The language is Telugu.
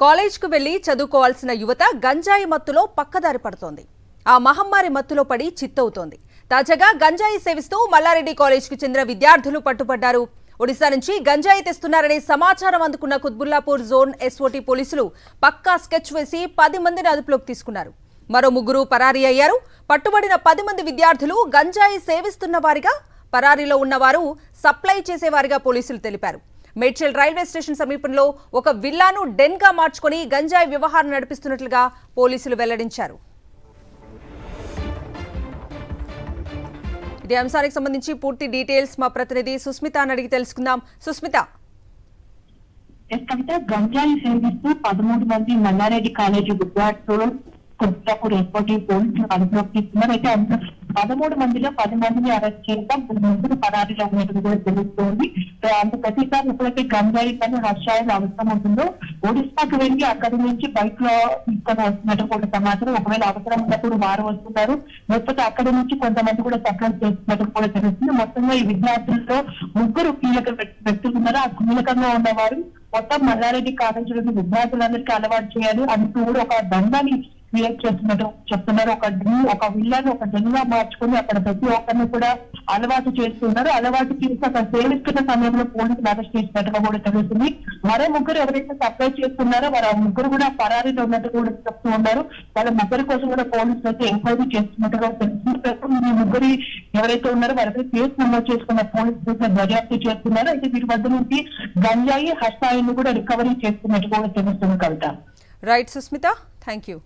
కాలేజ్కు వెళ్లి చదువుకోవాల్సిన యువత గంజాయి మత్తులో పక్కదారి పడుతోంది. ఆ మహమ్మారి మత్తులో పడి చిత్తవుతోంది. తాజాగా గంజాయి సేవిస్తూ మల్లారెడ్డి కాలేజ్కు చెందిన విద్యార్థులు పట్టుబడ్డారు. ఒడిశా నుంచి గంజాయి తెస్తున్నారనే సమాచారం అందుకున్న కుత్బుల్లాపూర్ జోన్ ఎస్ఓటీ పోలీసులు పక్కా స్కెచ్ వేసి 10 మందిని అదుపులోకి తీసుకున్నారు. మరో 3 పరారీ అయ్యారు. పట్టుబడిన 10 మంది విద్యార్థులు గంజాయి సేవిస్తున్న వారిగా, పరారీలో ఉన్నవారు సప్లై చేసేవారిగా పోలీసులు తెలిపారు. మేడ్చల్ రైల్వే స్టేషన్ సమీపంలో ఒక విల్లాను డెన్గా మార్చుకొని గంజాయి వ్యవహారం నడిపిస్తున్నట్లుగా పోలీసులు వెల్లడించారు. ఇదే అంశానికి సంబంధించి పూర్తి డీటెయిల్స్ మా ప్రతినిధి సుస్మిత అడిగి తెలుసుకుందాం. సుస్మిత, గంజాయి సేవిస్తూ 13 మంది మల్లారెడ్డి కాలేజీ విద్యార్థులు కొత్తపూర్ ఎస్ఓటీ పోలీసులు అదుపులోకి తీసుకున్నారు. అయితే 13 మందిలో 10 మందిని అరెస్ట్ చేయడం, 3 పరారీలో ఉన్నట్టు కూడా తెలుస్తోంది. అంత ప్రతిసారి ఎప్పుడైతే గంజాయి కానీ హర్షాయాలు అవసరం ఉంటుందో ఒడిశాకు వెళ్లి అక్కడి నుంచి బైక్ లో తీసుకొని వస్తున్నట్టు కూడా సమాచారం. ఒకవేళ అవసరం ఉన్నప్పుడు వారు వస్తున్నారు, లేకపోతే అక్కడి నుంచి కొంతమంది కూడా సప్లై చేస్తున్నట్టు కూడా తెలుస్తుంది. మొత్తంగా ఈ విద్యార్థులతో 3 కీలక వ్యక్తులు ఉన్నారు. ఆ కీలకంగా ఉన్నవారు మొత్తం మల్లారెడ్డి కాలేజీలోని విద్యార్థులందరికీ అలవాటు చేయాలి అంటూ కూడా ఒక దండాన్ని క్రియేట్ చేస్తున్నట్టు చెప్తున్నారు. ఒక విల్లాను ఒక డెన్గా మార్చుకుని అక్కడ ప్రతి ఒక్కరిని కూడా అలవాటు చేస్తున్నారు. అలవాటు చేసి అక్కడ సేవిస్తున్న సమయంలో పోలీసులు అరెస్ట్ చేసినట్టుగా కూడా తెలుస్తుంది. మరో 3 ఎవరైతే సప్లై చేస్తున్నారో వారు 3 కూడా పరారీలో ఉన్నట్టు కూడా చెప్తూ ఉన్నారు. వాళ్ళ 3 కోసం కూడా పోలీసులు అయితే ఎంక్వైరీ చేస్తున్నట్టుగా తెలుస్తుంది. ప్రస్తుతం ఈ 3 ఎవరైతే ఉన్నారో వారిపై కేసు నమోదు చేసుకున్న పోలీసులు దర్యాప్తు చేస్తున్నారు. అయితే వీరి వద్ద నుంచి గంజాయి హర్షాయిని కూడా రికవరీ చేస్తున్నట్టు కూడా తెలుస్తుంది. Kavitha. Right Susmitha, thank you.